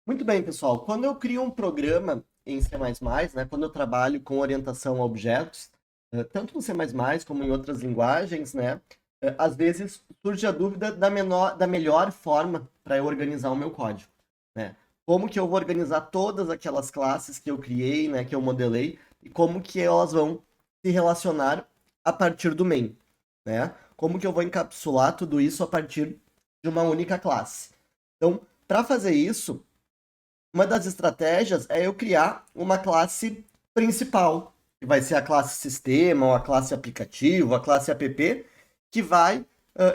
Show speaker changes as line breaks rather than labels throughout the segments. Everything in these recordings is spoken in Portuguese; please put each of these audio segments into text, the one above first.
Muito bem, pessoal. Quando eu crio um programa em C++, né, quando eu trabalho com orientação a objetos, tanto no C++ como em outras linguagens, né, às vezes surge a dúvida da melhor forma para eu organizar o meu código, né? Como que eu vou organizar todas aquelas classes que eu criei, né, que eu modelei, e como que elas vão se relacionar a partir do main, né? Como que eu vou encapsular tudo isso a partir de uma única classe. Então, para fazer isso, uma das estratégias é eu criar uma classe principal, que vai ser a classe sistema, ou a classe aplicativo, a classe app, que vai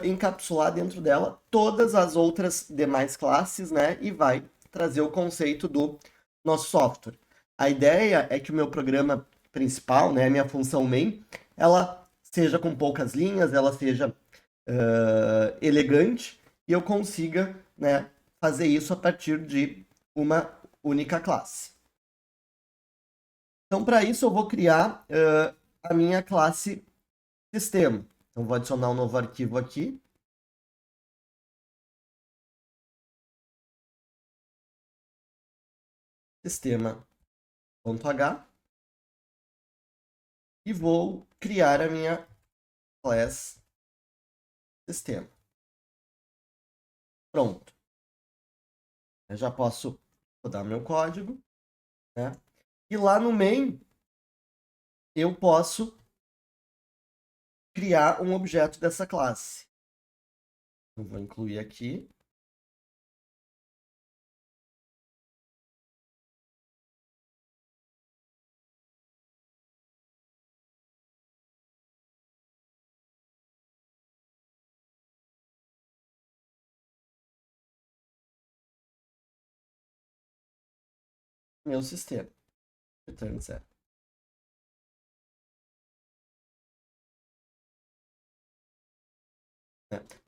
encapsular dentro dela todas as outras demais classes, né? E vai trazer o conceito do nosso software. A ideia é que o meu programa principal, né, a minha função main, ela seja com poucas linhas, ela seja elegante e eu consiga, né, fazer isso a partir de uma única classe. Então, para isso, eu vou criar a minha classe sistema. Então, vou adicionar um novo arquivo aqui. Sistema.h. E vou criar a minha class sistema. Pronto. Eu já posso rodar meu código, né? E lá no main, eu posso criar um objeto dessa classe. Eu vou incluir aqui. Meu sistema. Return 0.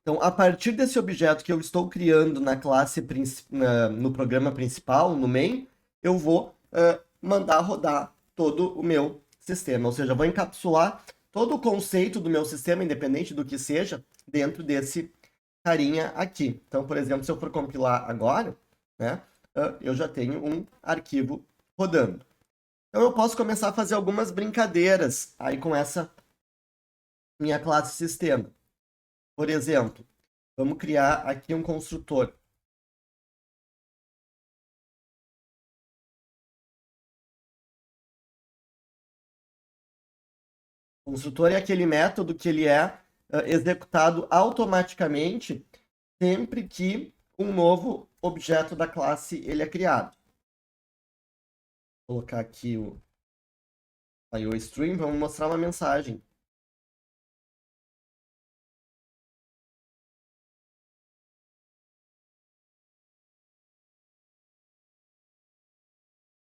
Então, a partir desse objeto que eu estou criando na classe no programa principal, no main, eu vou mandar rodar todo o meu sistema. Ou seja, vou encapsular todo o conceito do meu sistema, independente do que seja, dentro desse carinha aqui. Então, por exemplo, se eu for compilar agora, né, eu já tenho um arquivo rodando. Então, eu posso começar a fazer algumas brincadeiras aí com essa minha classe sistema. Por exemplo, vamos criar aqui um construtor. Construtor é aquele método que ele é executado automaticamente sempre que um novo objeto da classe ele é criado. Vou colocar aqui o IOStream, vamos mostrar uma mensagem.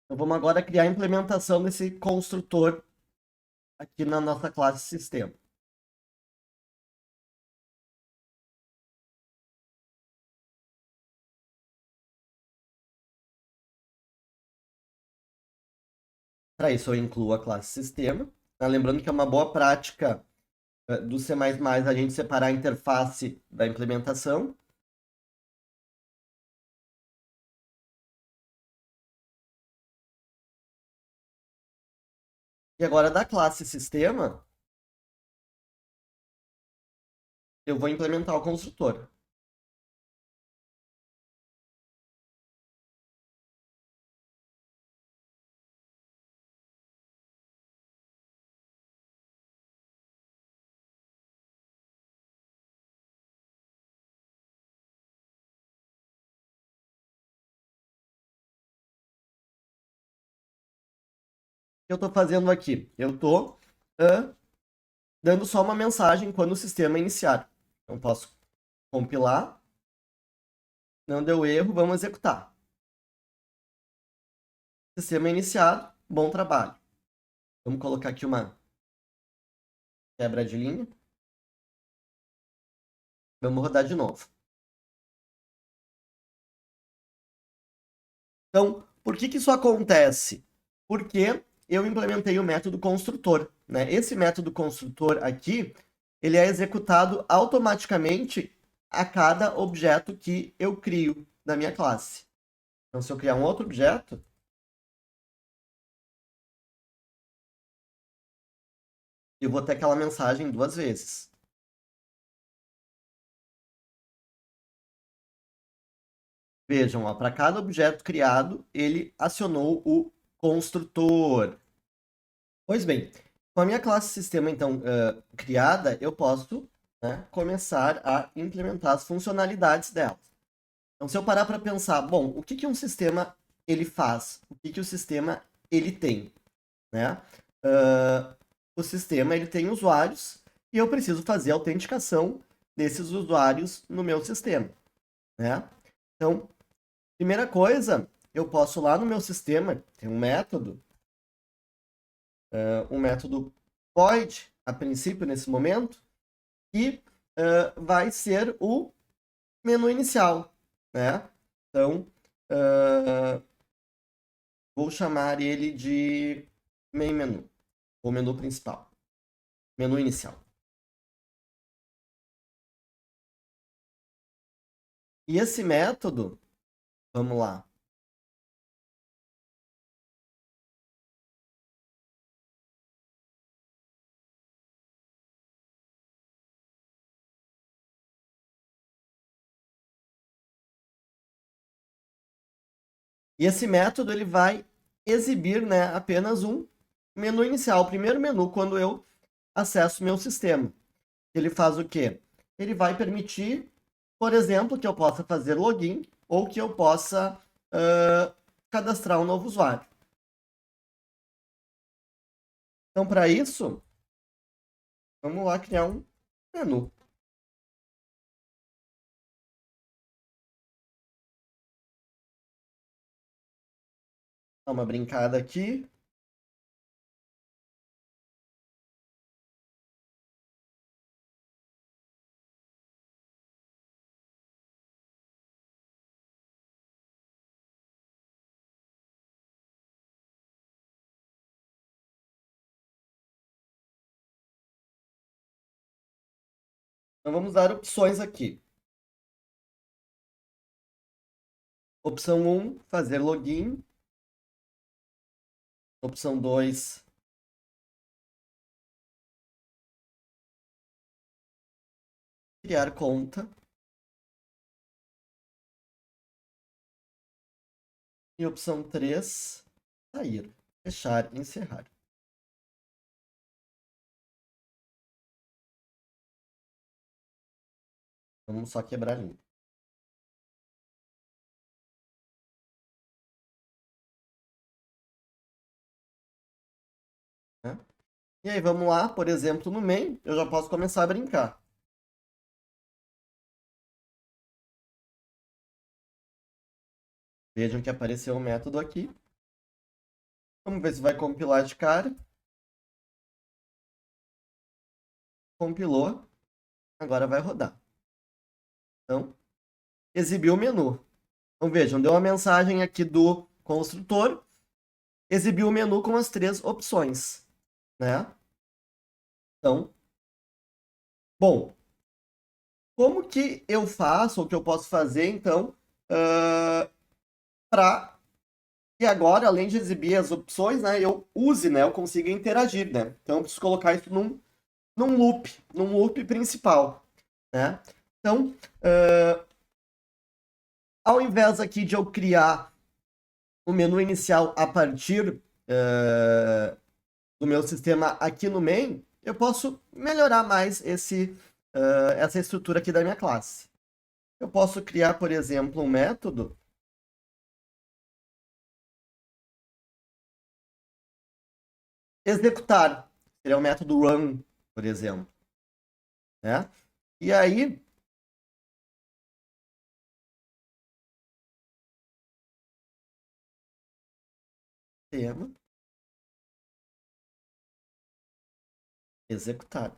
Então vamos agora criar a implementação desse construtor aqui na nossa classe sistema. Para isso eu incluo a classe sistema. Lembrando que é uma boa prática do C++ a gente separar a interface da implementação. E agora da classe sistema, eu vou implementar o construtor. Que eu estou fazendo aqui? Eu estou dando só uma mensagem quando o sistema iniciar. Então, posso compilar, não deu erro, vamos executar. Sistema iniciado, bom trabalho. Vamos colocar aqui uma quebra de linha. Vamos rodar de novo. Então, por que isso acontece? Porque eu implementei o método construtor, né? Esse método construtor aqui, ele é executado automaticamente a cada objeto que eu crio da minha classe. Então, se eu criar um outro objeto, eu vou ter aquela mensagem duas vezes. Vejam, para cada objeto criado, ele acionou o construtor. Pois bem, com a minha classe sistema, então, criada, eu posso, né, começar a implementar as funcionalidades dela. Então, se eu parar para pensar, bom, o que um sistema ele faz? O que o sistema ele tem? Né? Uh, o sistema ele tem usuários e eu preciso fazer a autenticação desses usuários no meu sistema. Né? Então, primeira coisa, eu posso lá no meu sistema, tem um método void, a princípio, nesse momento, e vai ser o menu inicial. Né? Então, vou chamar ele de main menu, ou menu principal, menu inicial. E esse método, vamos lá. E esse método ele vai exibir, né, apenas um menu inicial, o primeiro menu quando eu acesso meu sistema. Ele faz o quê? Ele vai permitir, por exemplo, que eu possa fazer login ou que eu possa cadastrar um novo usuário. Então, para isso, vamos lá criar um menu. Dá uma brincada aqui. Então, vamos dar opções aqui. Opção 1, fazer login. Opção 2, criar conta. E opção 3, sair, fechar, encerrar. Vamos só quebrar a linha. Né? E aí, vamos lá, por exemplo, no main, eu já posso começar a brincar. Vejam que apareceu um método aqui. Vamos ver se vai compilar de cara. Compilou. Agora vai rodar. Então, exibiu o menu. Então, vejam, deu uma mensagem aqui do construtor. Exibiu o menu com as 3 opções. Né? Então, bom, como que eu faço, ou que eu posso fazer, então, para que agora, além de exibir as opções, né, eu use, né, eu consiga interagir, né? Então, eu preciso colocar isso num loop principal, né? Então, ao invés aqui de eu criar o menu inicial a partir do meu sistema aqui no main, eu posso melhorar mais essa estrutura aqui da minha classe. Eu posso criar, por exemplo, um método executar. Seria o método run, por exemplo. Né? E aí, tema, executar.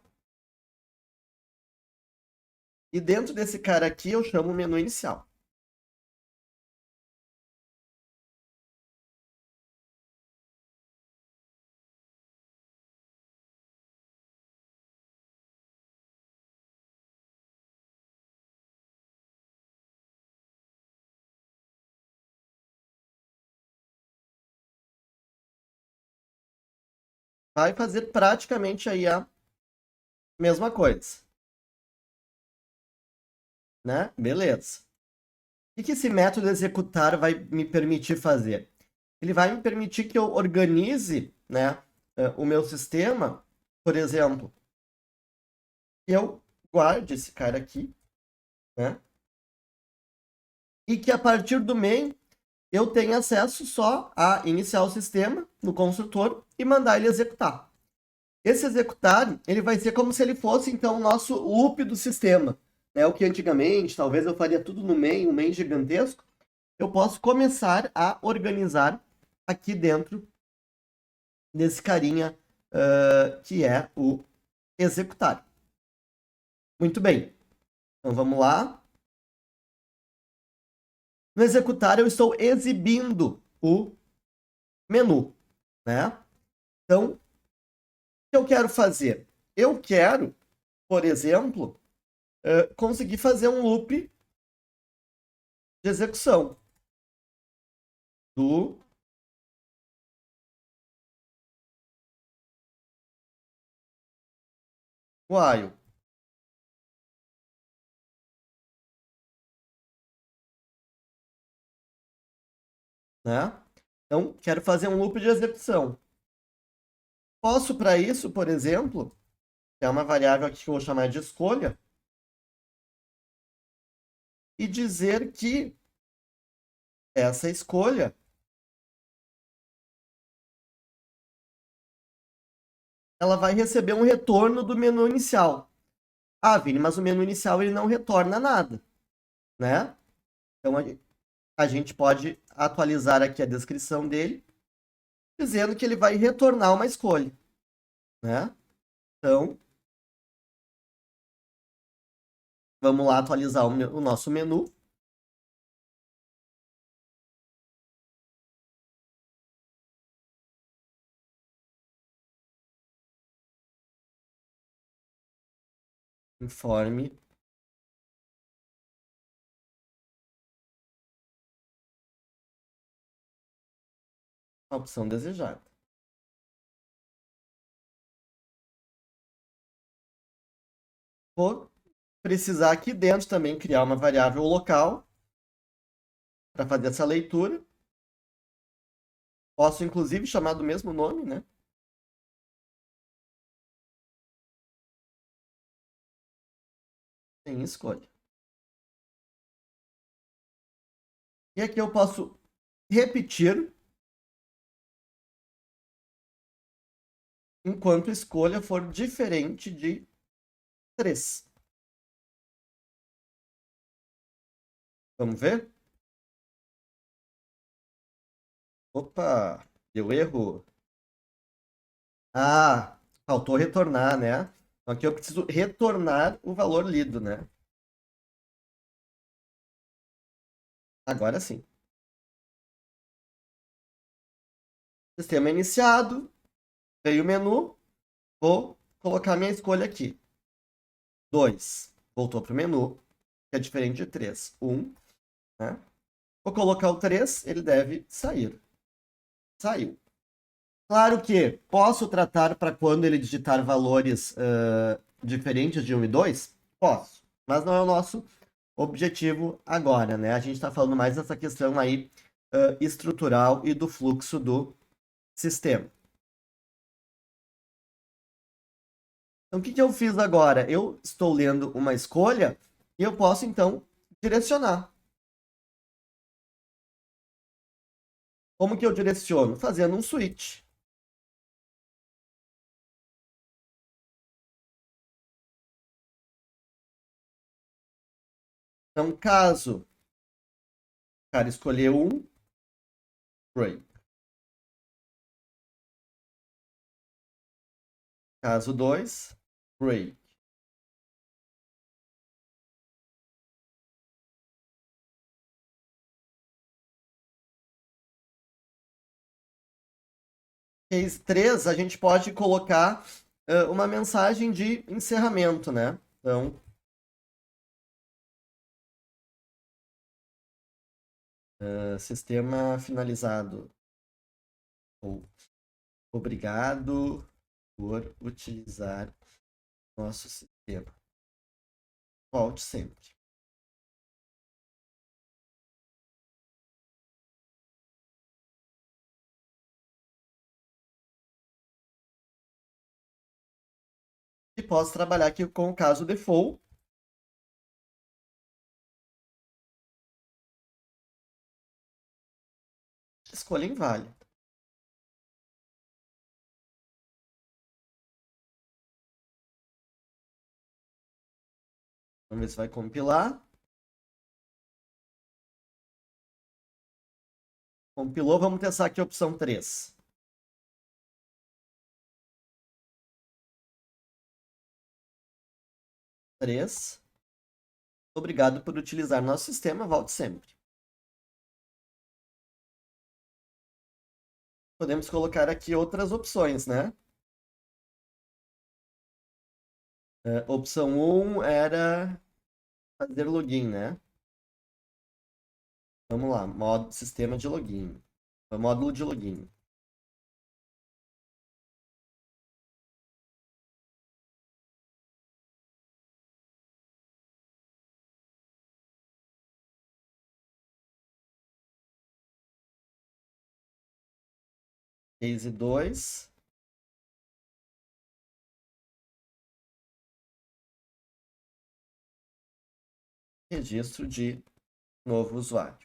E dentro desse cara aqui, eu chamo o menu inicial. vai fazer praticamente aí a mesma coisa, né? Beleza. O que esse método executar vai me permitir fazer? Ele vai me permitir que eu organize, né, o meu sistema, por exemplo, que eu guarde esse cara aqui, né? E que a partir do main eu tenha acesso só a iniciar o sistema no construtor e mandar ele executar. Esse executar, ele vai ser como se ele fosse, então, o nosso loop do sistema. Né? O que antigamente, talvez eu faria tudo no main, um main gigantesco, eu posso começar a organizar aqui dentro desse carinha que é o executar. Muito bem. Então, vamos lá. No executar, eu estou exibindo o menu. Né? Então, o que eu quero fazer? Eu quero, por exemplo, conseguir fazer um loop de execução do while, né? Então, quero fazer um loop de execução. Posso, para isso, por exemplo, que é uma variável aqui que eu vou chamar de escolha, e dizer que essa escolha ela vai receber um retorno do menu inicial. Ah, Vini, mas o menu inicial ele não retorna nada, né? Então a gente pode atualizar aqui a descrição dele, dizendo que ele vai retornar uma escolha, né? Então, vamos lá atualizar o nosso menu. Informe a opção desejada. Vou precisar aqui dentro também criar uma variável local para fazer essa leitura. Posso, inclusive, chamar do mesmo nome, né? Sem escolha. E aqui eu posso repetir enquanto escolha for diferente de 3. Vamos ver? Opa, deu erro. Ah, faltou retornar, né? Então aqui eu preciso retornar o valor lido, né? Agora sim. Sistema iniciado, veio o menu, vou colocar minha escolha aqui. 2, voltou para o menu, que é diferente de 3. 1, né? Vou colocar o 3, ele deve sair. Saiu. Claro que posso tratar para quando ele digitar valores diferentes de 1 e 2? Posso, mas não é o nosso objetivo agora, né? A gente está falando mais dessa questão aí estrutural e do fluxo do sistema. Então, o que eu fiz agora? Eu estou lendo uma escolha e eu posso, então, direcionar. Como que eu direciono? Fazendo um switch. Então, caso o cara escolheu um, break. Caso 2, break. Case 3, a gente pode colocar uma mensagem de encerramento, né? Então, sistema finalizado. Ou, obrigado por utilizar nosso sistema. Volte sempre. E posso trabalhar aqui com o caso default. Escolha inválida. Vamos ver se vai compilar. Compilou, vamos testar aqui a opção 3. Obrigado por utilizar nosso sistema, volte sempre. Podemos colocar aqui outras opções, né? Opção 1 era fazer login, né? Vamos lá, modo sistema de login. Módulo de login. Case 2. Registro de novo usuário.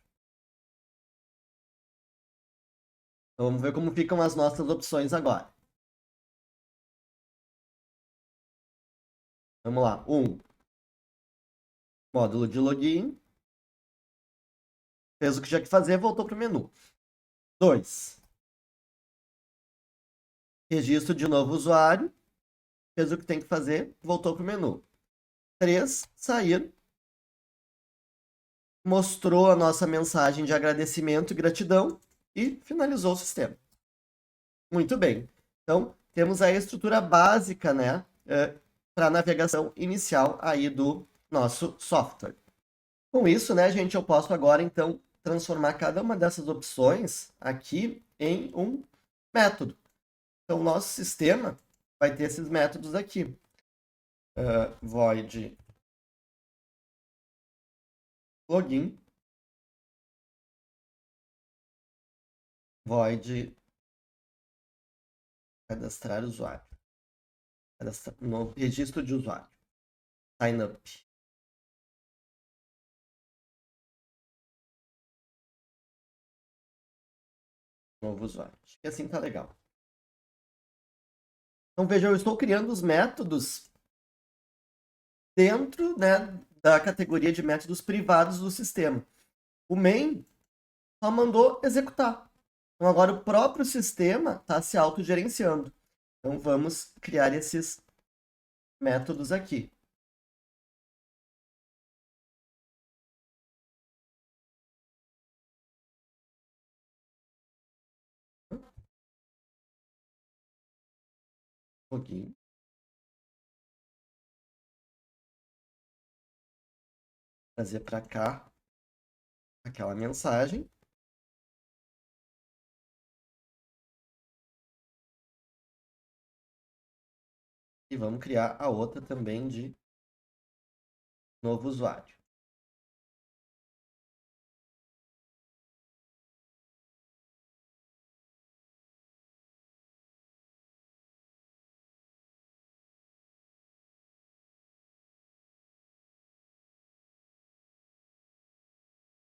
Então, vamos ver como ficam as nossas opções agora. Vamos lá. 1. Módulo de login. Fez o que tinha que fazer, voltou para o menu. 2. Registro de novo usuário. Fez o que tem que fazer, voltou para o menu. 3. Sair. Mostrou a nossa mensagem de agradecimento e gratidão e finalizou o sistema. Muito bem. Então, temos a estrutura básica, né, para a navegação inicial aí do nosso software. Com isso, né, gente, eu posso agora, então, transformar cada uma dessas opções aqui em um método. Então, o nosso sistema vai ter esses métodos aqui. Void login, void cadastrar usuário, no registro de usuário, sign up. Novo usuário. Acho que assim tá legal. Então, veja, eu estou criando os métodos dentro, né, da categoria de métodos privados do sistema. O main só mandou executar. Então, agora o próprio sistema está se autogerenciando. Então, vamos criar esses métodos aqui. Login. Trazer para cá aquela mensagem. E vamos criar a outra também de novo usuário.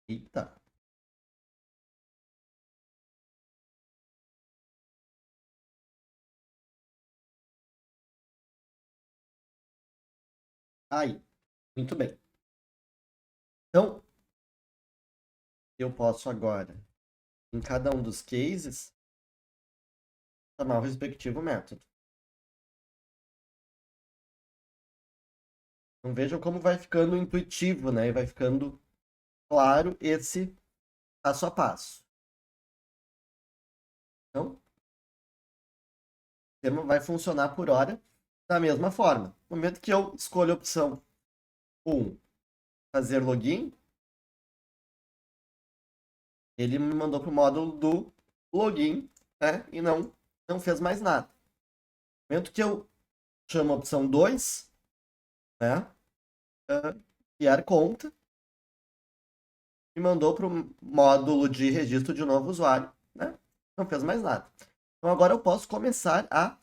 Eita. Aí. Muito bem. Então, eu posso agora, em cada um dos cases, chamar o respectivo método. Então, vejam como vai ficando intuitivo, né? E vai ficando claro esse passo a passo. Então, o sistema vai funcionar por hora da mesma forma. No momento que eu escolho a opção 1, fazer login, ele me mandou para o módulo do login, né? E não fez mais nada. No No momento que eu chamo a opção 2, né? Criar conta, e mandou para o módulo de registro de novo usuário, né? Não fez mais nada. Então agora eu posso começar a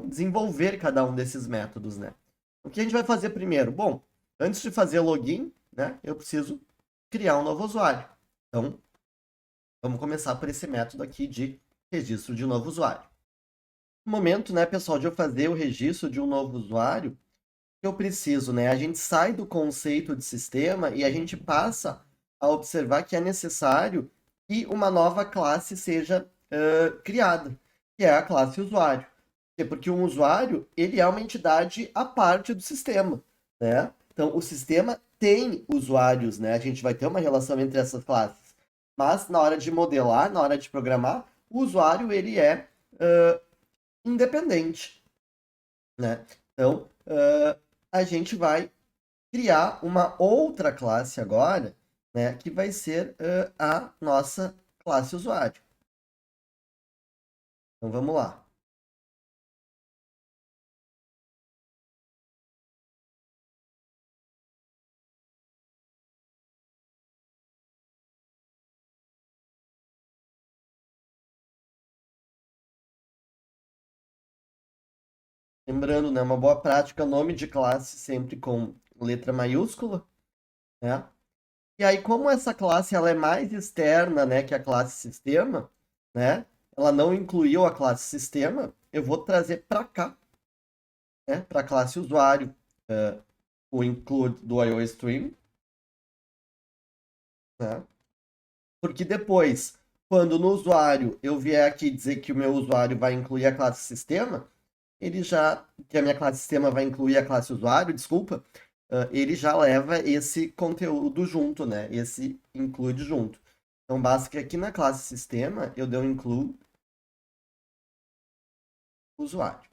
desenvolver cada um desses métodos, né? O que a gente vai fazer primeiro? Bom, antes de fazer login, né, eu preciso criar um novo usuário. Então, vamos começar por esse método aqui de registro de novo usuário. No momento, né, pessoal, de eu fazer o registro de um novo usuário, eu preciso, né? A gente sai do conceito de sistema e a gente passa a observar que é necessário que uma nova classe seja criada, que é a classe usuário. Porque um usuário, ele é uma entidade à parte do sistema, né? Então, o sistema tem usuários, né? A gente vai ter uma relação entre essas classes. Mas, na hora de modelar, na hora de programar, o usuário, ele é independente, né? Então, a gente vai criar uma outra classe agora, né, que vai ser a nossa classe usuário. Então vamos lá. Lembrando, né, uma boa prática, nome de classe sempre com letra maiúscula, né? E aí, como essa classe ela é mais externa, né, que a classe sistema, né? Ela não incluiu a classe sistema, eu vou trazer para cá, né, para a classe usuário, o include do IOStream, né? Porque depois, quando no usuário eu vier aqui dizer que o meu usuário vai incluir a classe sistema, ele já, que a minha classe sistema vai incluir a classe usuário, desculpa, ele já leva esse conteúdo junto, né? Esse include junto. Então basta que aqui na classe sistema eu dê um include usuário.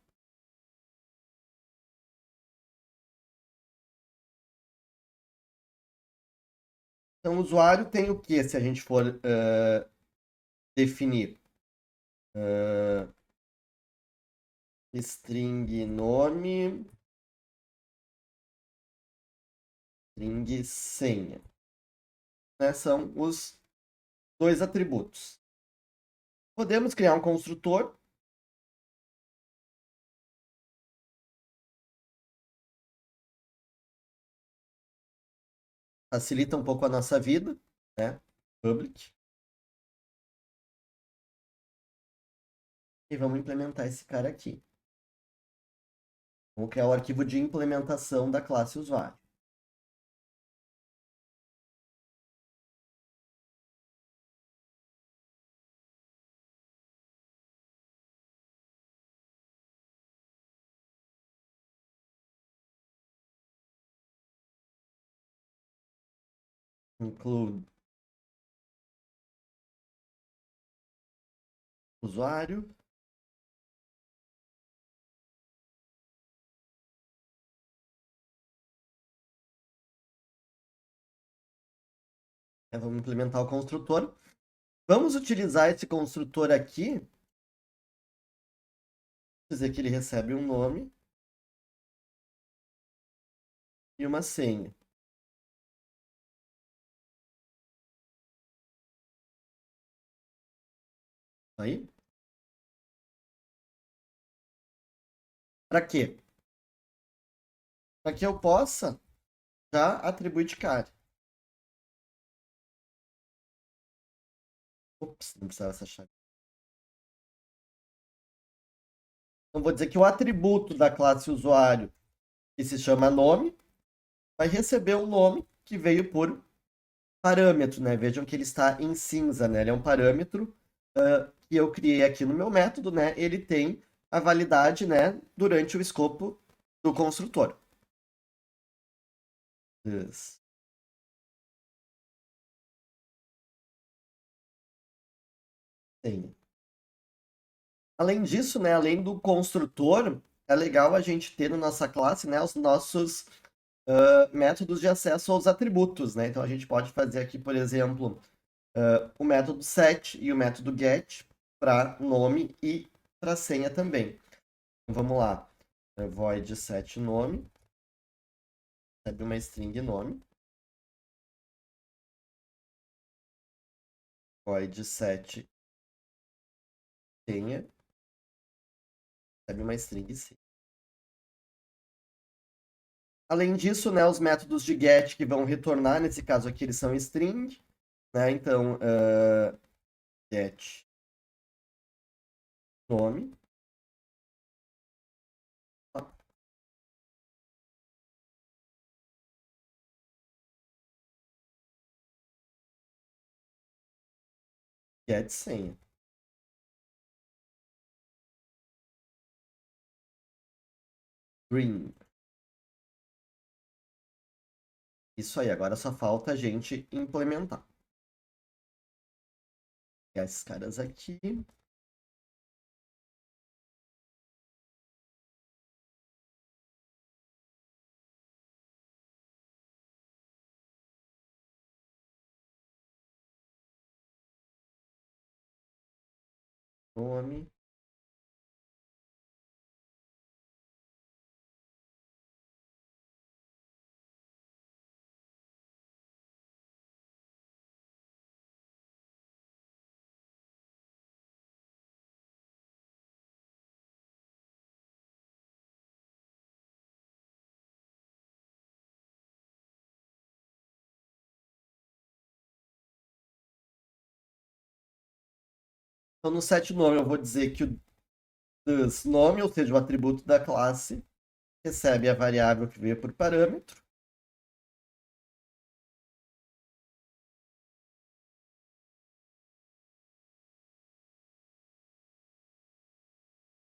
Então o usuário tem o que se a gente for definir? String nome, string senha. Né? São os dois atributos. Podemos criar um construtor. Facilita um pouco a nossa vida, né? Public. E vamos implementar esse cara aqui. Vamos criar o arquivo de implementação da classe usuário. Include usuário. Vamos implementar o construtor. Vamos utilizar esse construtor aqui. Dizer que ele recebe um nome e uma senha. Aí. Para quê? Para que eu possa já atribuir de cara. Ops, não precisava essa chave. Então vou dizer que o atributo da classe usuário, que se chama nome, vai receber um nome que veio por parâmetro, né? Vejam que ele está em cinza, né? Ele é um parâmetro que eu criei aqui no meu método, né? Ele tem a validade, né, durante o escopo do construtor. Isso. Tem. Além disso, né, além do construtor, é legal a gente ter na nossa classe, né, os nossos métodos de acesso aos atributos, né? Então a gente pode fazer aqui, por exemplo, o método set e o método get para nome e para senha também. Vamos lá. Void set nome. Recebe uma string nome. Void set senha. Recebe uma string senha. Além disso, né, os métodos de get que vão retornar, nesse caso aqui eles são string, né? Então, get nome. Get senha. Green. Isso aí, agora só falta a gente implementar. Esses caras aqui. Nome. Então, no set nome, eu vou dizer que o this nome, ou seja, o atributo da classe, recebe a variável que veio por parâmetro.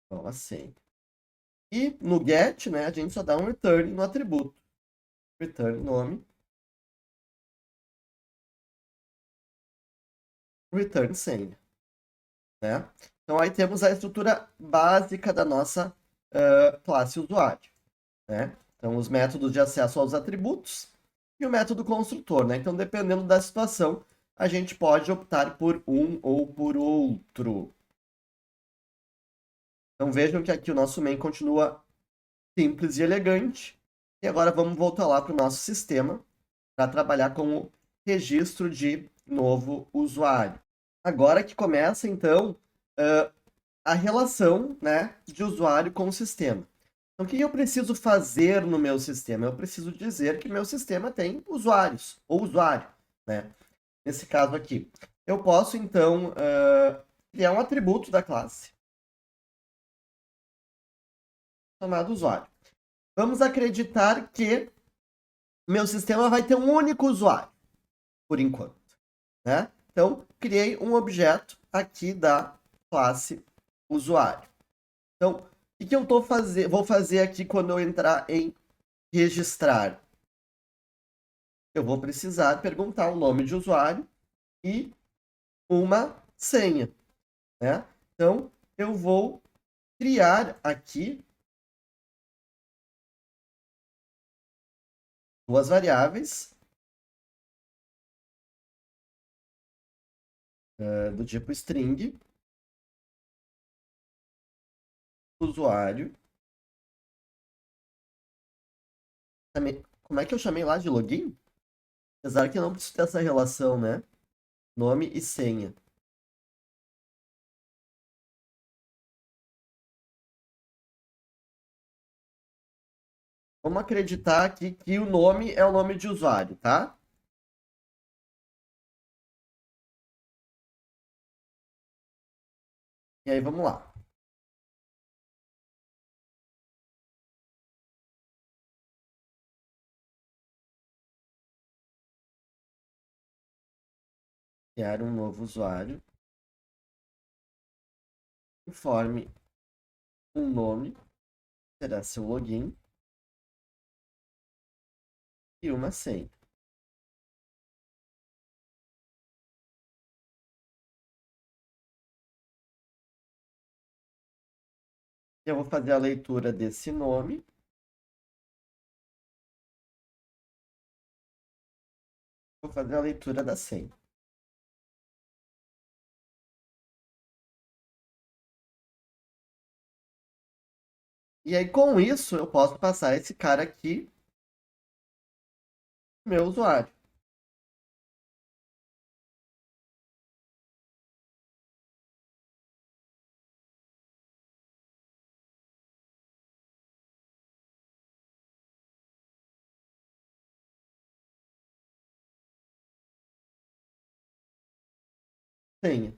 Então, assim. E no get, né, a gente só dá um return no atributo. Return nome. Return senha. Né? Então, aí temos a estrutura básica da nossa classe usuário. Né? Então, os métodos de acesso aos atributos e o método construtor. Né? Então, dependendo da situação, a gente pode optar por um ou por outro. Então, vejam que aqui o nosso main continua simples e elegante. E agora vamos voltar lá para o nosso sistema para trabalhar com o registro de novo usuário. Agora que começa, então, a relação, né, de usuário com o sistema. Então, o que eu preciso fazer no meu sistema? Eu preciso dizer que meu sistema tem usuários, ou usuário, né? Nesse caso aqui. Eu posso, então, criar um atributo da classe chamado usuário. Vamos acreditar que meu sistema vai ter um único usuário, por enquanto, né? Então, criei um objeto aqui da classe usuário. Então, o que eu vou fazer aqui quando eu entrar em registrar? Eu vou precisar perguntar o nome de usuário e uma senha, né? Então, eu vou criar aqui duas variáveis do tipo string, usuário. Como é que eu chamei lá de login? Apesar que eu não preciso ter essa relação, né? Nome e senha. Vamos acreditar aqui que o nome é o nome de usuário, tá? E aí, vamos lá. Criar um novo usuário. Informe um nome, será seu login e uma senha. Eu vou fazer a leitura desse nome. Vou fazer a leitura da senha. E aí, com isso, eu posso passar esse cara aqui, meu usuário. Senha,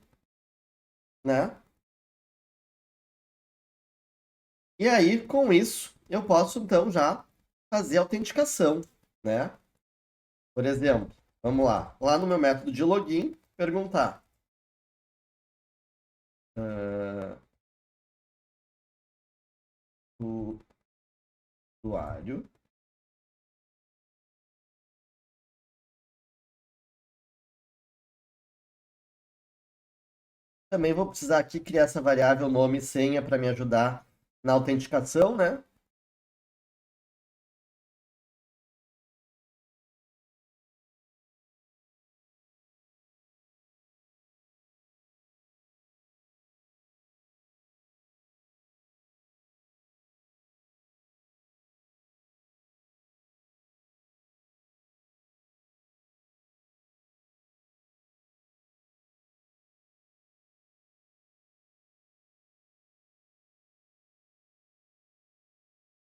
né? E aí, com isso, eu posso, então, já fazer a autenticação, né? Por exemplo, vamos lá. Lá no meu método de login, perguntar. ah, o usuário. Também vou precisar aqui criar essa variável nome e senha para me ajudar na autenticação, né?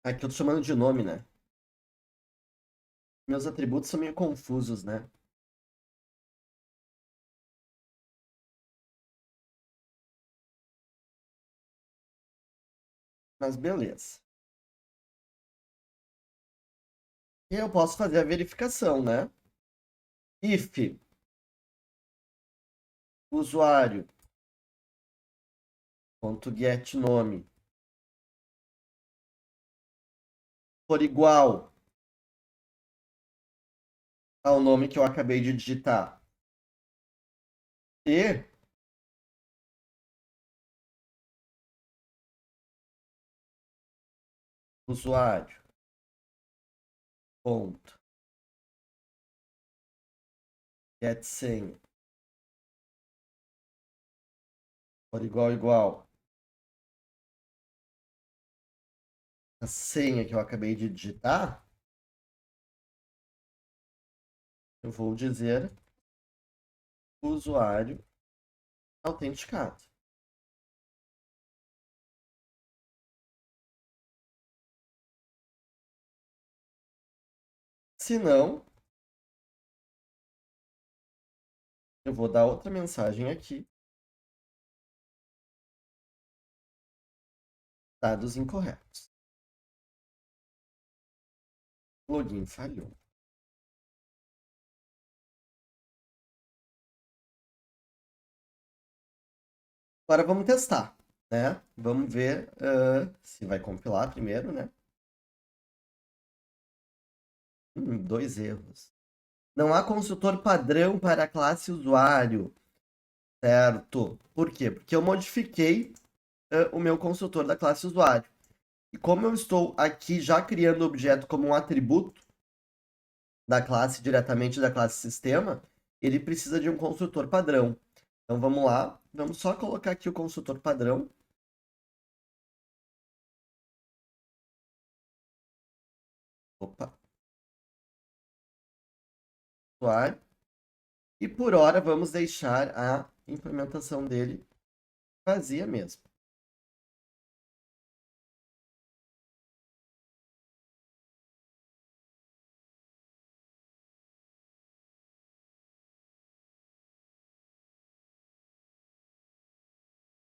Aqui eu tô chamando de nome, né? Meus atributos são meio confusos, né? Mas beleza. E eu posso fazer a verificação, né? If usuário.get nome for igual ao nome que eu acabei de digitar e usuário ponto get senha for igual a senha que eu acabei de digitar, eu vou dizer usuário autenticado. Se não, eu vou dar outra mensagem aqui. Dados incorretos. Login falhou. Agora vamos testar, né? Vamos ver se vai compilar primeiro, né? Dois erros. Não há construtor padrão para a classe usuário, certo? Por quê? Porque eu modifiquei o meu construtor da classe usuário. E como eu estou aqui já criando o objeto como um atributo da classe diretamente da classe sistema, ele precisa de um construtor padrão. Então vamos lá, vamos só colocar aqui o construtor padrão. Opa, usuário. E por hora vamos deixar a implementação dele vazia mesmo.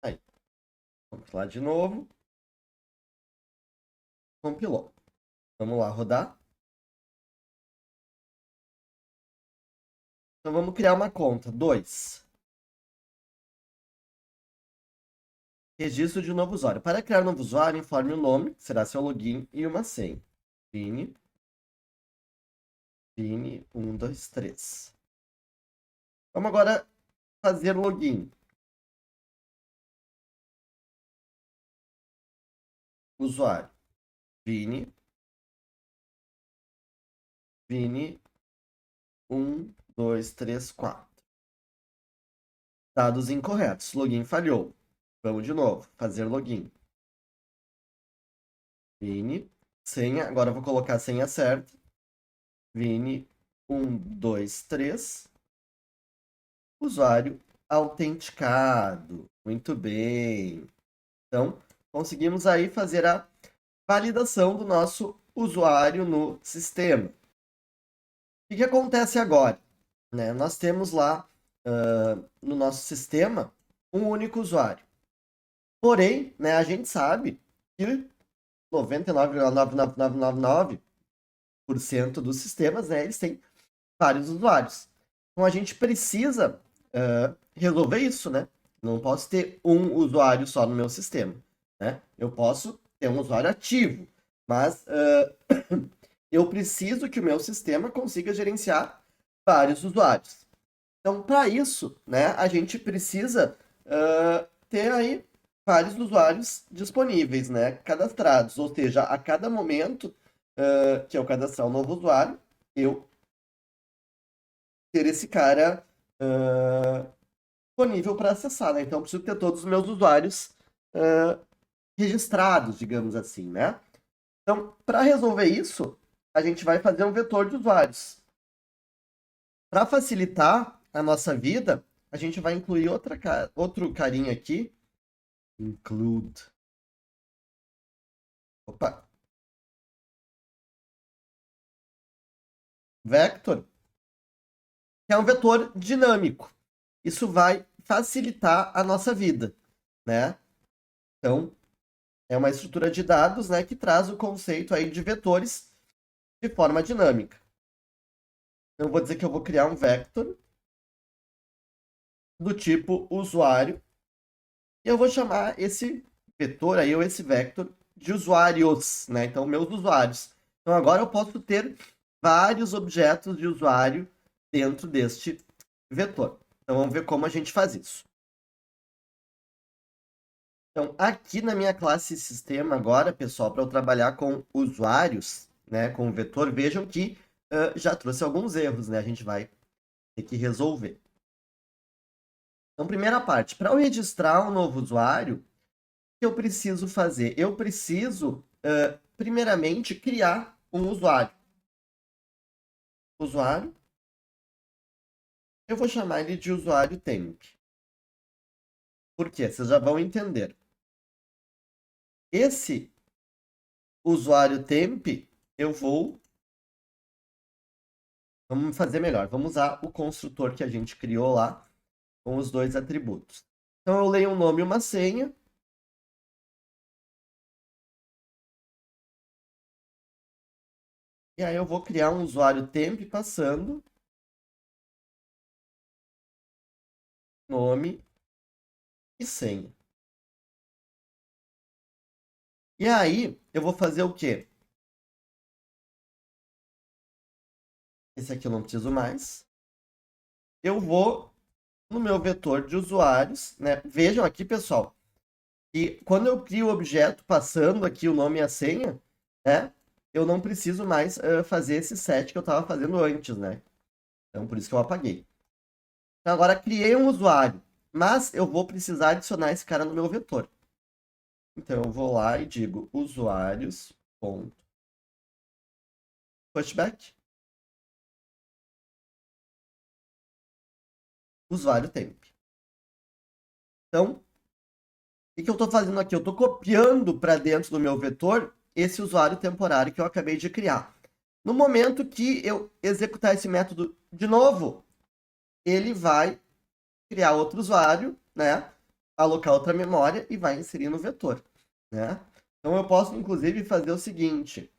Aí, vamos lá de novo. Compilou. Vamos lá rodar. Então vamos criar uma conta. 2. Registro de novo usuário. Para criar um novo usuário, informe o nome, que será seu login, e uma senha. Vini, Vini 123. Vamos agora fazer login. Usuário. Vini, Vini 1 2 3 4. Dados incorretos. Login falhou. Vamos de novo. Fazer login. Vini, senha, agora eu vou colocar a senha certa. Vini, 1, 2, 3. Usuário autenticado. Muito bem. Então, conseguimos aí fazer a validação do nosso usuário no sistema. O que acontece agora? Né? Nós temos lá no nosso sistema um único usuário. Porém, né, a gente sabe que 99,99999% dos sistemas, né, eles têm vários usuários. Então a gente precisa resolver isso, né? Não posso ter um usuário só no meu sistema, né? Eu posso ter um usuário ativo, mas eu preciso que o meu sistema consiga gerenciar vários usuários. Então, para isso, né, a gente precisa ter aí vários usuários disponíveis, né, cadastrados. Ou seja, a cada momento que eu cadastrar um novo usuário, eu ter esse cara disponível para acessar, né? Então, eu preciso ter todos os meus usuários registrados, digamos assim, né? Então, para resolver isso, a gente vai fazer um vetor de usuários. Para facilitar a nossa vida, a gente vai incluir outro carinha aqui. Include. Opa. Vector, que é um vetor dinâmico. Isso vai facilitar a nossa vida, né? Então, é uma estrutura de dados, né, que traz o conceito aí de vetores de forma dinâmica. Eu vou dizer que eu vou criar um vector do tipo usuário e eu vou chamar esse vetor aí, ou esse vector, de usuários, né? Então, meus usuários. Então, agora eu posso ter vários objetos de usuário dentro deste vetor. Então, vamos ver como a gente faz isso. Então, aqui na minha classe sistema agora, pessoal, para eu trabalhar com usuários, né, com o vetor, vejam que já trouxe alguns erros, né? A gente vai ter que resolver. Então, primeira parte, para eu registrar um novo usuário, o que eu preciso fazer? Eu preciso, primeiramente, criar um usuário. Usuário, eu vou chamar ele de usuário temp. Por quê? Vocês já vão entender. Esse usuário temp, eu vou... Vamos fazer melhor. Vamos usar o construtor que a gente criou lá com os dois atributos. Então, eu leio um nome e uma senha. E aí eu vou criar um usuário temp passando nome e senha. E aí eu vou fazer o quê? Esse aqui eu não preciso mais. Eu vou no meu vetor de usuários, né? Vejam aqui, pessoal, que quando eu crio o objeto passando aqui o nome e a senha, né? Eu não preciso mais fazer esse set que eu estava fazendo antes, né? Então, por isso que eu apaguei. Então, agora, criei um usuário, mas eu vou precisar adicionar esse cara no meu vetor. Então, eu vou lá e digo usuários, ponto, pushback, usuário temp. Então, o que eu estou fazendo aqui? Eu estou copiando para dentro do meu vetor esse usuário temporário que eu acabei de criar. No momento que eu executar esse método de novo, ele vai criar outro usuário, né? Alocar outra memória e vai inserir no vetor, né? Então eu posso, inclusive, fazer o seguinte.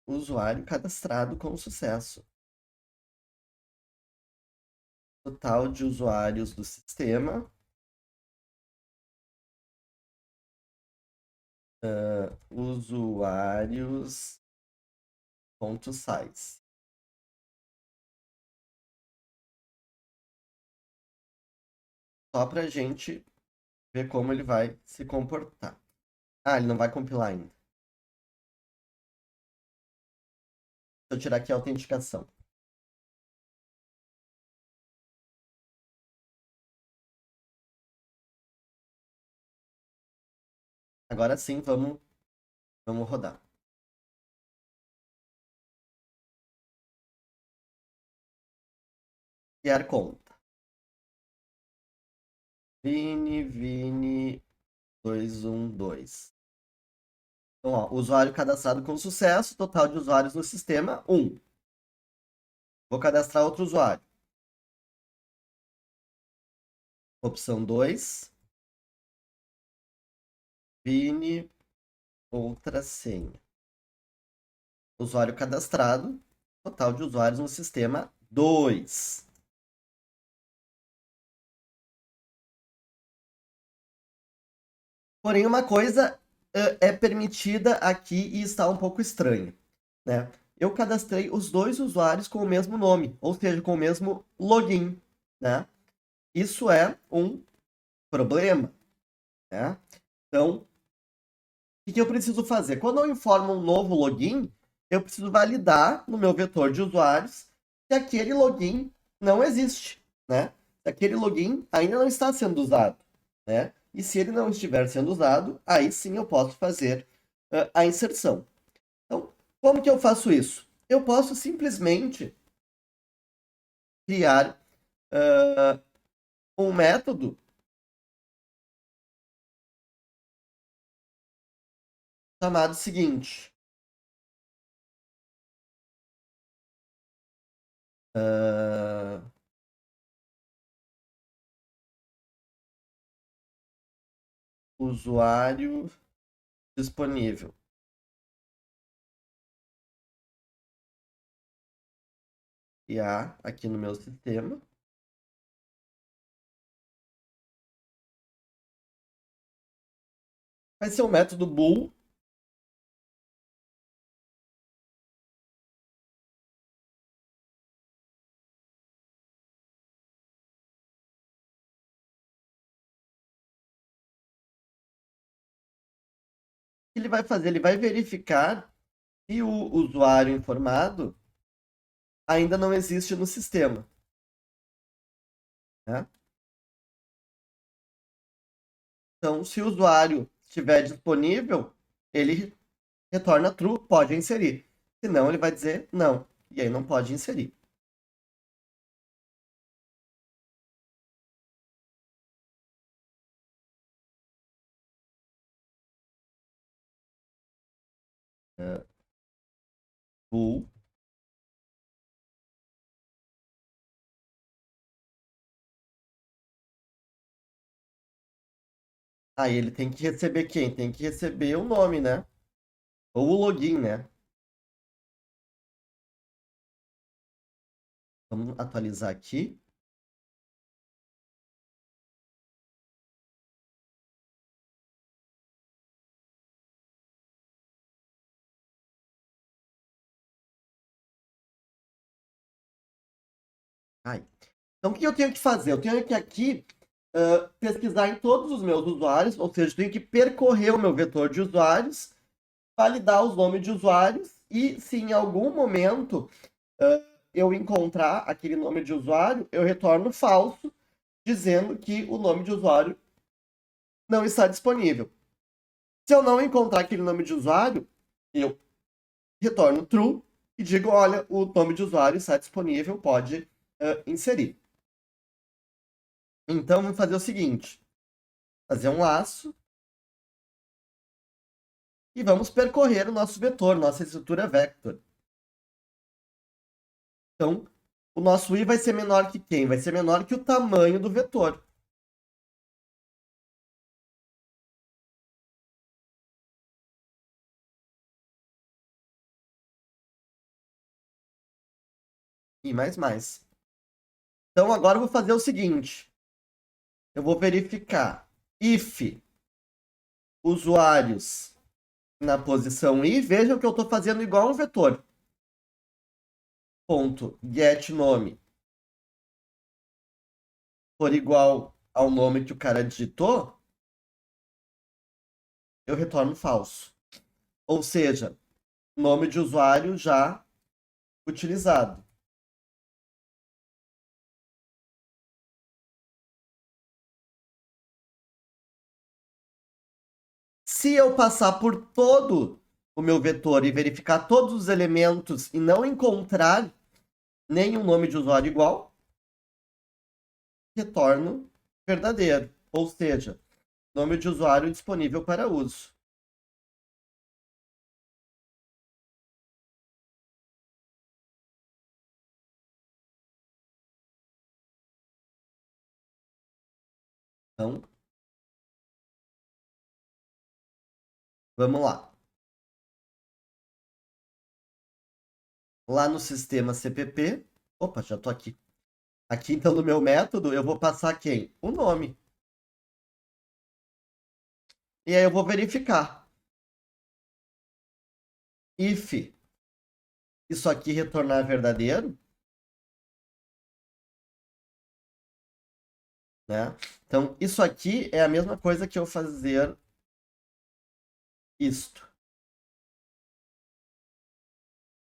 Usuário cadastrado com sucesso. Total de usuários do sistema. Usuários ponto size. Só para a gente ver como ele vai se comportar. Ah, ele não vai compilar ainda. Deixa eu tirar aqui a autenticação. Agora sim, vamos rodar. Criar conta. Vini 212. Então, ó, usuário cadastrado com sucesso, total de usuários no sistema, 1. Vou cadastrar outro usuário. Opção 2. Vini, outra senha. Usuário cadastrado, total de usuários no sistema, 2. Porém, uma coisa é permitida aqui e está um pouco estranha, né? Eu cadastrei os dois usuários com o mesmo nome, ou seja, com o mesmo login, né? Isso é um problema, né? Então, o que eu preciso fazer? Quando eu informo um novo login, eu preciso validar no meu vetor de usuários se aquele login não existe, né? Se aquele login ainda não está sendo usado, né? E se ele não estiver sendo usado, aí sim eu posso fazer a inserção. Então, como que eu faço isso? Eu posso simplesmente criar um método chamado seguinte. Uh, usuário disponível. E aqui no meu sistema. Vai ser o método bool. O que ele vai fazer? Ele vai verificar se o usuário informado ainda não existe no sistema. Né? Então, se o usuário estiver disponível, ele retorna true, pode inserir. Se não, ele vai dizer não. E aí não pode inserir. Bool. Aí ele tem que receber quem? Tem que receber o nome, né? Ou o login, né? Vamos atualizar aqui. Aí. Então, o que eu tenho que fazer? Eu tenho que aqui pesquisar em todos os meus usuários, ou seja, eu tenho que percorrer o meu vetor de usuários, validar os nomes de usuários e se em algum momento eu encontrar aquele nome de usuário, eu retorno falso, dizendo que o nome de usuário não está disponível. Se eu não encontrar aquele nome de usuário, eu retorno true e digo, olha, o nome de usuário está disponível, pode inserir. Então, vamos fazer o seguinte, fazer um laço e vamos percorrer o nosso vetor, nossa estrutura vector. Então, o nosso i vai ser menor que quem? Vai ser menor que o tamanho do vetor. I mais mais. Então, agora eu vou fazer o seguinte. Eu vou verificar if usuários na posição i. Vejam que eu estou fazendo igual um vetor. Ponto get nome for igual ao nome que o cara digitou, eu retorno falso. Ou seja, nome de usuário já utilizado. Se eu passar por todo o meu vetor e verificar todos os elementos e não encontrar nenhum nome de usuário igual, retorno verdadeiro. Ou seja, nome de usuário disponível para uso. Então, vamos lá. Lá no sistema CPP, opa, já estou aqui. Aqui, então, no meu método, eu vou passar quem? O nome. E aí eu vou verificar. If isso aqui retornar verdadeiro, né? Então, isso aqui é a mesma coisa que eu fazer isto,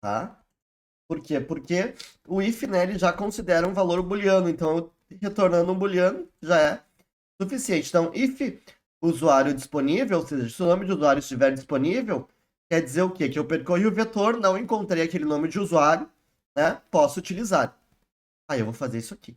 tá? Por quê? Porque o if, né, ele já considera um valor booleano, então eu retornando um booleano já é suficiente. Então, if usuário disponível, ou seja, se o nome de usuário estiver disponível, quer dizer o quê? Que eu percorri o vetor, não encontrei aquele nome de usuário, né? Posso utilizar. Aí eu vou fazer isso aqui.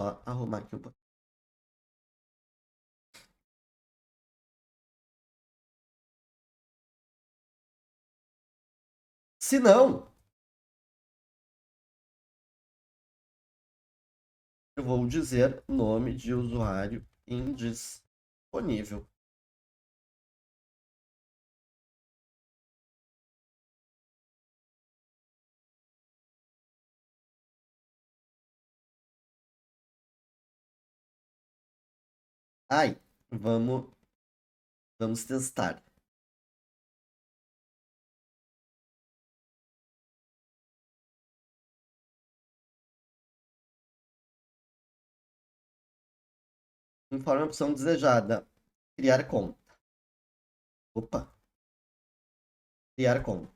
Só arrumar aqui um pouquinho. Se não, eu vou dizer nome de usuário indisponível. Aí, vamos testar. Conforme a opção desejada. Criar conta. Opa, criar conta.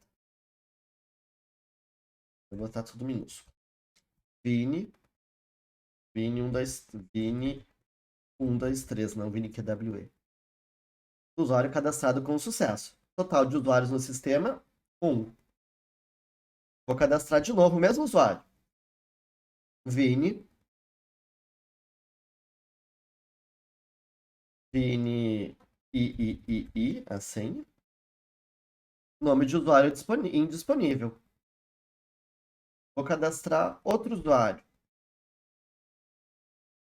Vou botar tudo minúsculo. Vini, Vini 1, 2, Vini 1, 2, 3, não Vini QWE. Usuário cadastrado com sucesso. Total de usuários no sistema, 1. Vou cadastrar de novo o mesmo usuário. Vini, Vini I, a senha. Nome de usuário indisponível. Vou cadastrar outro usuário.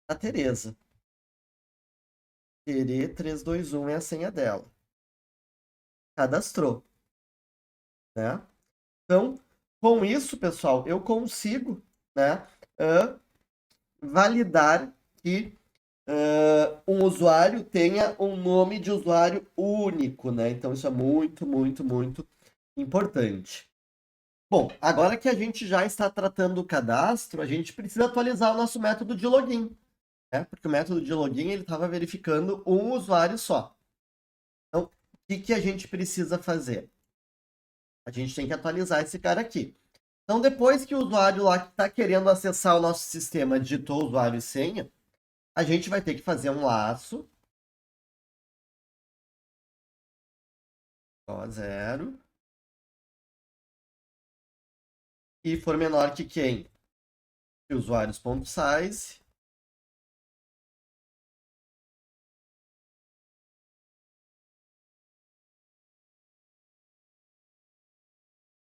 A Tereza. Tere321 é a senha dela. Cadastrou, né? Então, com isso, pessoal, eu consigo, né, validar que um usuário tenha um nome de usuário único, né? Então, isso é muito, muito, muito importante. Bom, agora que a gente já está tratando o cadastro, a gente precisa atualizar o nosso método de login, né? Porque o método de login ele estava verificando um usuário só. Então, o que a gente precisa fazer? A gente tem que atualizar esse cara aqui. Então, depois que o usuário lá que está querendo acessar o nosso sistema digitou usuário e senha, a gente vai ter que fazer um laço. Ó, 0. E for menor que quem? Que usuários.size.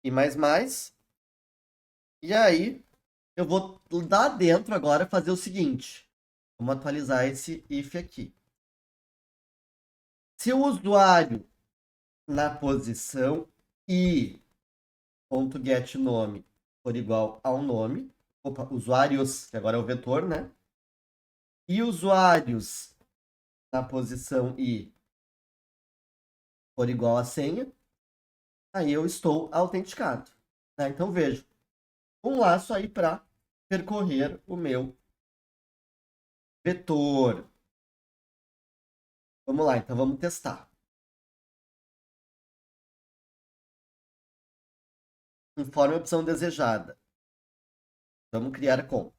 E mais. E aí, eu vou lá dentro agora fazer o seguinte. Vamos atualizar esse if aqui. Se o usuário na posição i.getNome for igual ao nome, opa, usuários, que agora é o vetor, né? E usuários na posição i for igual a senha, aí eu estou autenticado. Né? Então vejo um laço aí para percorrer o meu vetor. Vamos lá, então vamos testar. Informe a opção desejada. Vamos criar conta.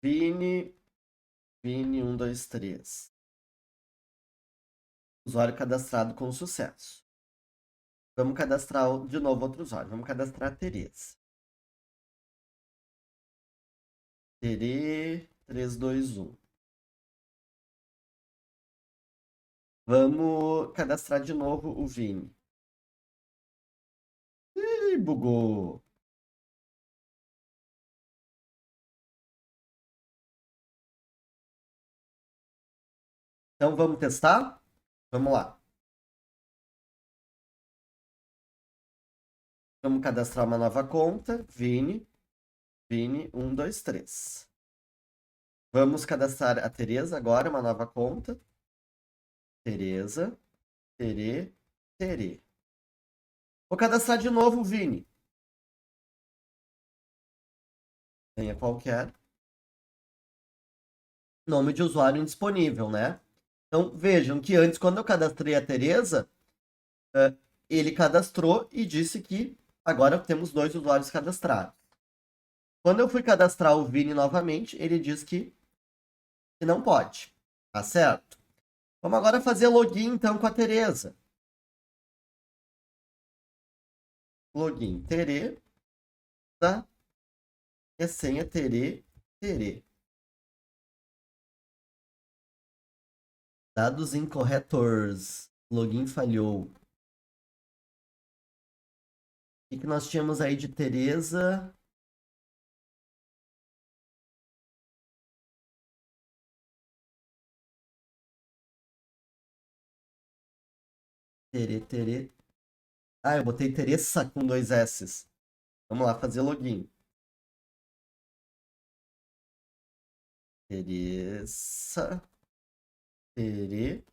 Vini 123. Usuário cadastrado com sucesso. Vamos cadastrar de novo outro usuário. Vamos cadastrar a Tereza. Tere 321. Vamos cadastrar de novo o Vini. Ih, bugou. Então vamos testar? Vamos lá. Vamos cadastrar uma nova conta. Vini 123. Vamos cadastrar a Tereza agora, uma nova conta. Tereza, Tere. Vou cadastrar de novo o Vini. Senha qualquer. Nome de usuário indisponível, né? Então vejam que antes, quando eu cadastrei a Tereza, ele cadastrou e disse que agora temos 2 usuários cadastrados. Quando eu fui cadastrar o Vini novamente, ele diz que não pode. Tá certo? Vamos agora fazer login então com a Tereza. Login Tereza. E a senha Tere. Dados incorretos. Login falhou. O que nós tínhamos aí de Tereza? Tere. Ah, eu botei Teresa com 2 S's. Vamos lá, fazer login. Teresa. Tere.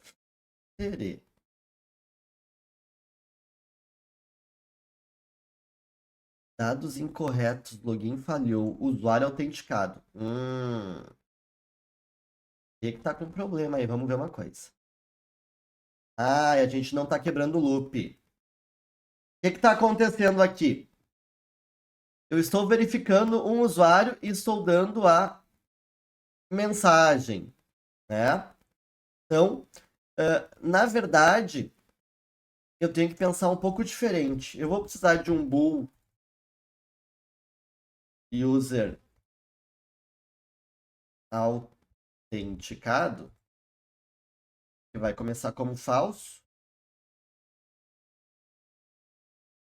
Dados incorretos. Login falhou. Usuário autenticado. O que tá com problema aí? Vamos ver uma coisa. Ah, a gente não tá quebrando o loop. O que tá acontecendo aqui? Eu estou verificando um usuário e estou dando a mensagem, né? Então, na verdade, eu tenho que pensar um pouco diferente. Eu vou precisar de um bool user autenticado, que vai começar como falso.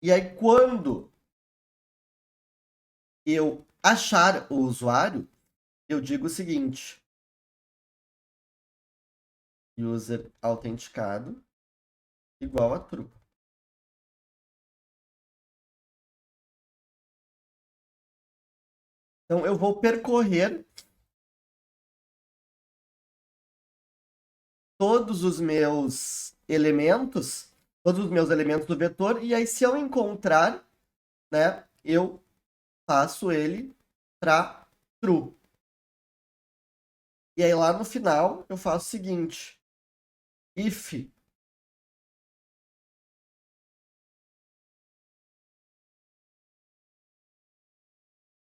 E aí, quando eu achar o usuário, eu digo o seguinte: user autenticado igual a true. Então, eu vou percorrer todos os meus elementos do vetor, e aí se eu encontrar, né, eu passo ele para true. E aí lá no final eu faço o seguinte: if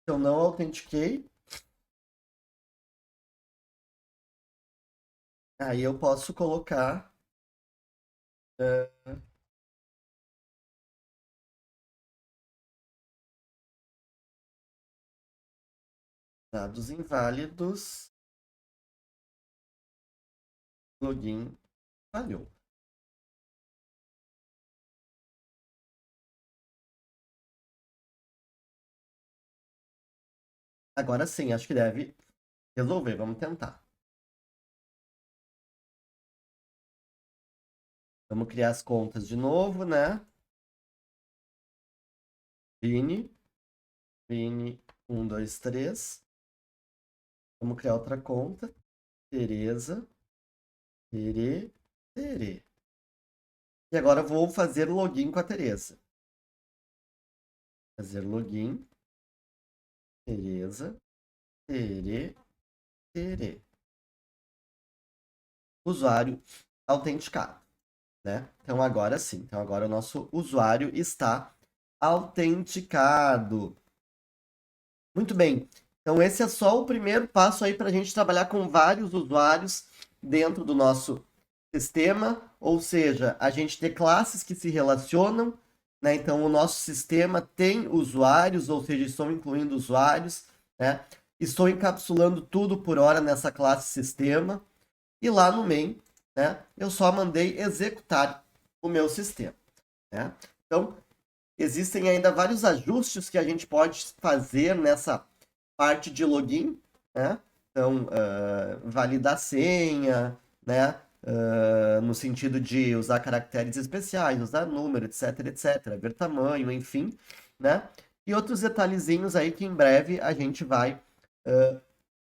eu não autentiquei, aí eu posso colocar dados inválidos, login falhou. Agora sim, acho que deve resolver. Vamos tentar. Vamos criar as contas de novo, né? Vini 123. Vamos criar outra conta. Tereza. Tere. E agora eu vou fazer login com a Tereza. Fazer login. Tereza. Tere. Usuário autenticado. né? Então agora sim, então agora o nosso usuário está autenticado. Muito bem. Então esse é só o primeiro passo aí para a gente trabalhar com vários usuários dentro do nosso sistema, ou seja, a gente ter classes que se relacionam, né? Então o nosso sistema tem usuários, ou seja, estou incluindo usuários, né? Estou encapsulando tudo por hora nessa classe sistema e lá no main, né? Eu só mandei executar o meu sistema, né? Então existem ainda vários ajustes que a gente pode fazer nessa parte de login, né? Então, validar senha, né? No sentido de usar caracteres especiais, usar número, etc, etc, ver tamanho, enfim, né? E outros detalhezinhos aí que em breve a gente vai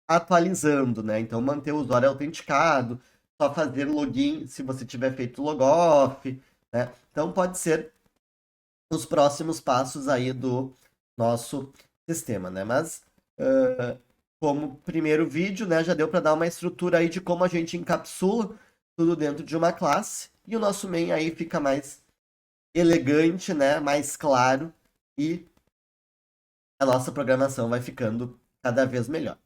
atualizando, né? Então, manter o usuário autenticado, só fazer login se você tiver feito logoff, né? Então, pode ser os próximos passos aí do nosso sistema, né? Mas como primeiro vídeo, né, já deu para dar uma estrutura aí de como a gente encapsula tudo dentro de uma classe e o nosso main aí fica mais elegante, né, mais claro e a nossa programação vai ficando cada vez melhor.